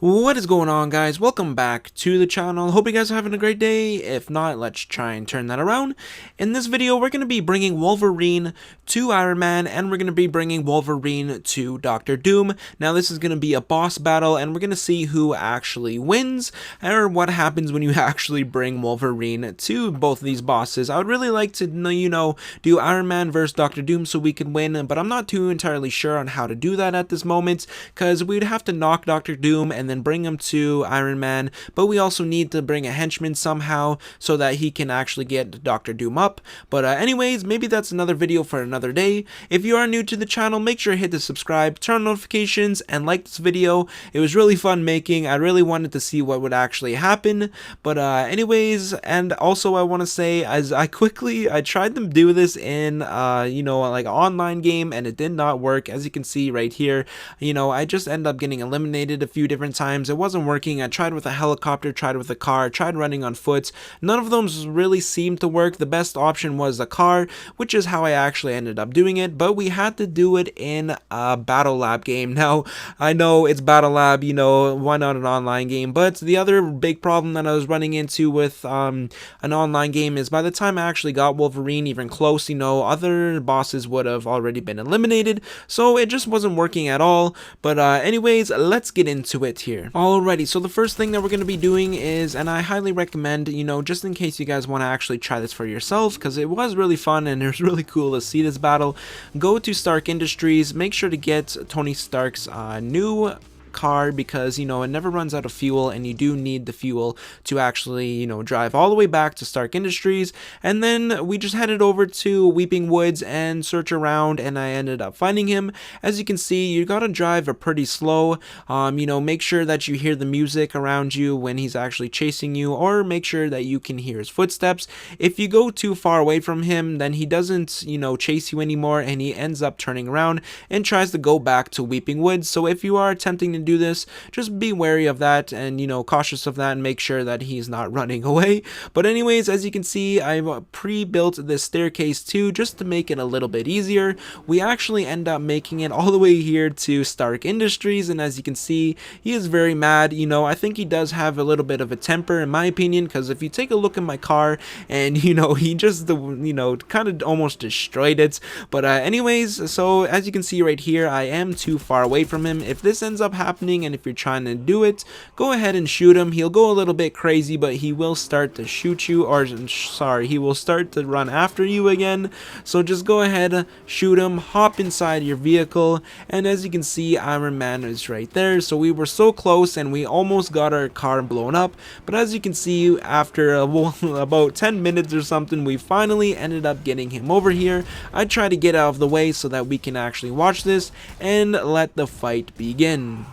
What is going on, guys? Welcome back to the channel. Hope you guys are having a great day. If not, let's try and turn that around. In this video, we're going to be bringing Wolverine to Iron Man, and we're going to be bringing Wolverine to Doctor Doom. Now, this is going to be a boss battle, and we're going to see who actually wins, or what happens when you actually bring Wolverine to both of these bosses. I would really like to, do Iron Man versus Doctor Doom so we can win, but I'm not too entirely sure on how to do that at this moment, because we'd have to knock Doctor Doom and then bring him to Iron Man, but we also need to bring a henchman somehow so that he can actually get Doctor Doom up. But anyways, maybe that's another video for another day. If you are new to the channel, make sure to hit the subscribe, turn on notifications, and like this video. It was really fun making. I really wanted to see what would actually happen. But anyways, and also I want to say, as I tried to do this in like an online game, and it did not work. As you can see right here, I just ended up getting eliminated a few different times. It wasn't working. I tried with a helicopter, tried with a car, tried running on foot. None of those really seemed to work. The best option was the car, which is how I actually ended up doing it, but we had to do it in a battle lab game. Now, I know it's battle lab, why not an online game? But the other big problem that I was running into with an online game is by the time I actually got Wolverine even close, other bosses would have already been eliminated, so it just wasn't working at all. But anyways, let's get into it here. Alrighty, so the first thing that we're going to be doing is, and I highly recommend, just in case you guys want to actually try this for yourselves, because it was really fun and it was really cool to see this battle, go to Stark Industries, make sure to get Tony Stark's new car, because it never runs out of fuel, and you do need the fuel to actually drive all the way back to Stark Industries. And then we just headed over to Weeping Woods and search around, and I ended up finding him. As you can see, you gotta drive pretty slow. Make sure that you hear the music around you when he's actually chasing you, or make sure that you can hear his footsteps. If you go too far away from him, then he doesn't chase you anymore, and he ends up turning around and tries to go back to Weeping Woods. So if you are attempting to do this, just be wary of that, and cautious of that, and make sure that he's not running away. But anyways, as you can see, I've pre-built this staircase too, just to make it a little bit easier. We actually end up making it all the way here to Stark Industries, and as you can see, he is very mad. I think he does have a little bit of a temper, in my opinion, because if you take a look at my car, and he just kind of almost destroyed it. But anyways, so as you can see right here, I am too far away from him. If this ends up happening, and if you're trying to do it, go ahead and shoot him. He'll go a little bit crazy, but he will start to shoot you, or sorry, he will start to run after you again. So just go ahead, shoot him, hop inside your vehicle, and as you can see, Iron Man is right there. So we were so close, and we almost got our car blown up. But as you can see, after about 10 minutes or something, we finally ended up getting him over here. I try to get out of the way so that we can actually watch this and let the fight begin.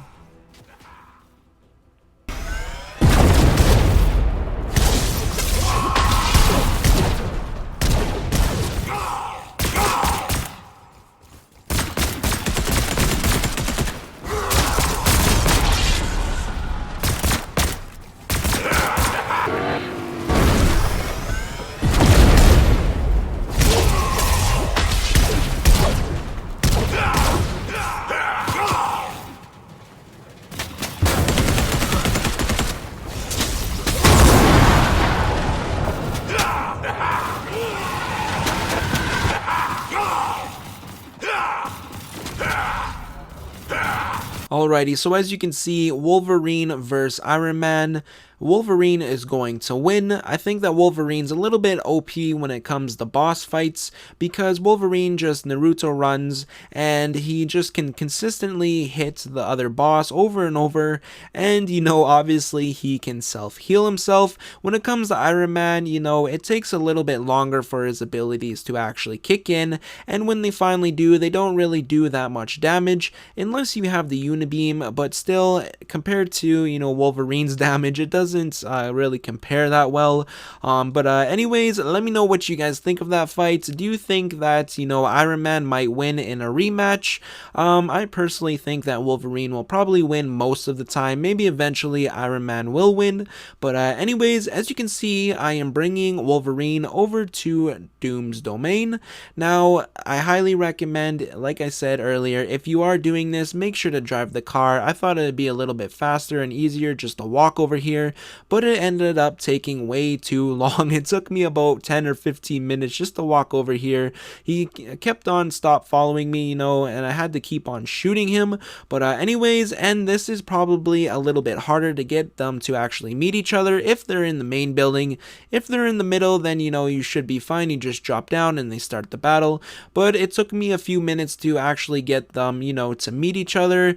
Alrighty, so as you can see, Wolverine versus Iron Man. Wolverine is going to win. I think that Wolverine's a little bit OP when it comes to boss fights, because Wolverine just Naruto runs, and he just can consistently hit the other boss over and over, and obviously he can self-heal himself. When it comes to Iron Man, it takes a little bit longer for his abilities to actually kick in, and when they finally do, they don't really do that much damage unless you have the Unibeam. But still, compared to Wolverine's damage, it doesn't doesn't really compare that well. But anyways, let me know what you guys think of that fight. Do you think that, you know, Iron Man might win in a rematch? I personally think that Wolverine will probably win most of the time. Maybe eventually Iron Man will win. But anyways, as you can see, I am bringing Wolverine over to Doom's domain. Now, I highly recommend, like I said earlier, if you are doing this, make sure to drive the car. I thought it'd be a little bit faster and easier just to walk over here, but it ended up taking way too long. It took me about 10 or 15 minutes just to walk over here. He kept on following me, you know, and I had to keep on shooting him. But anyways, and this is probably a little bit harder to get them to actually meet each other if they're in the main building. If they're in the middle, then, you know, you should be fine. You just drop down and they start the battle. But it took me a few minutes to actually get them, you know, to meet each other.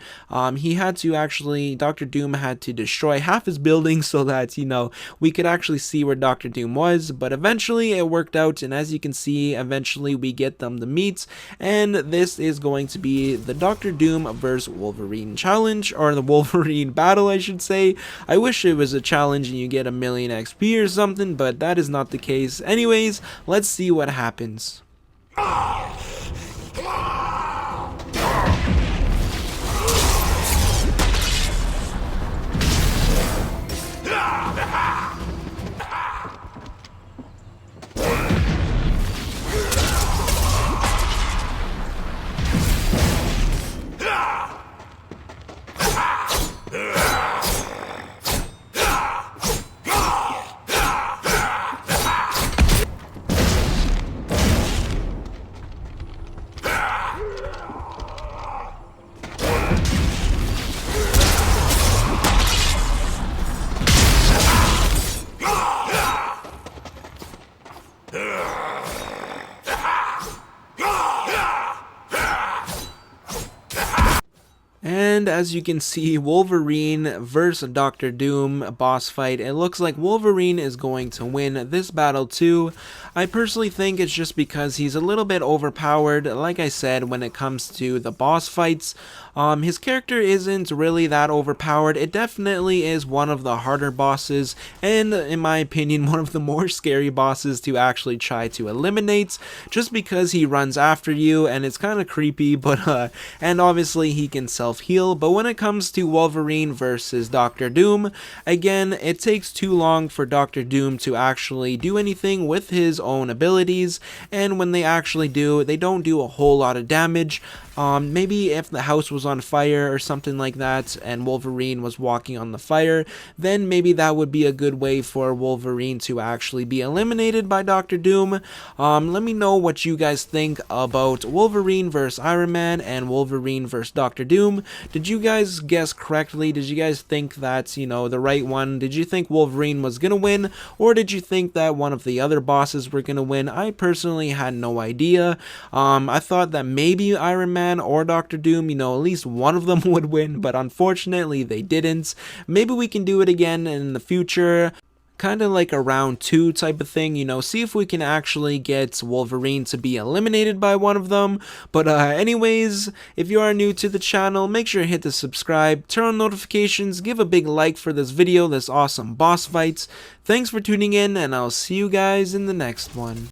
He had to actually, Dr. Doom had to destroy half his building so that, you know, we could actually see where Dr. Doom was. But eventually it worked out, and as you can see, eventually we get them to meet, and this is going to be the Dr. Doom vs. Wolverine challenge, or the Wolverine battle, I should say. I wish it was a challenge and you get a million XP or something, but that is not the case. Anyways, let's see what happens. And as you can see, Wolverine versus Dr. Doom boss fight. It looks like Wolverine is going to win this battle too. I personally think it's just because he's a little bit overpowered. Like I said, when it comes to the boss fights, his character isn't really that overpowered. It definitely is one of the harder bosses, and in my opinion, one of the more scary bosses to actually try to eliminate, just because he runs after you and it's kind of creepy. But and obviously he can self-heal. But when it comes to Wolverine versus Dr. Doom, again, it takes too long for Dr. Doom to actually do anything with his own abilities, and when they actually do, they don't do a whole lot of damage. Maybe if the house was on fire or something like that and Wolverine was walking on the fire, then maybe that would be a good way for Wolverine to actually be eliminated by Dr. Doom. Let me know what you guys think about Wolverine vs. Iron Man and Wolverine vs. Dr. Doom. Did you guys guess correctly? Did you guys think that's, you know, the right one? Did you think Wolverine was gonna win, or did you think that one of the other bosses were gonna win? I personally had no idea. I thought that maybe Iron Man or Dr. Doom, you know, at least one of them would win, but unfortunately they didn't. Maybe we can do it again in the future. Kind of like a round 2 type of thing, you know, see if we can actually get Wolverine to be eliminated by one of them. But anyways, if you are new to the channel, make sure to hit the subscribe, turn on notifications, give a big like for this video, this awesome boss fights. Thanks for tuning in, and I'll see you guys in the next one.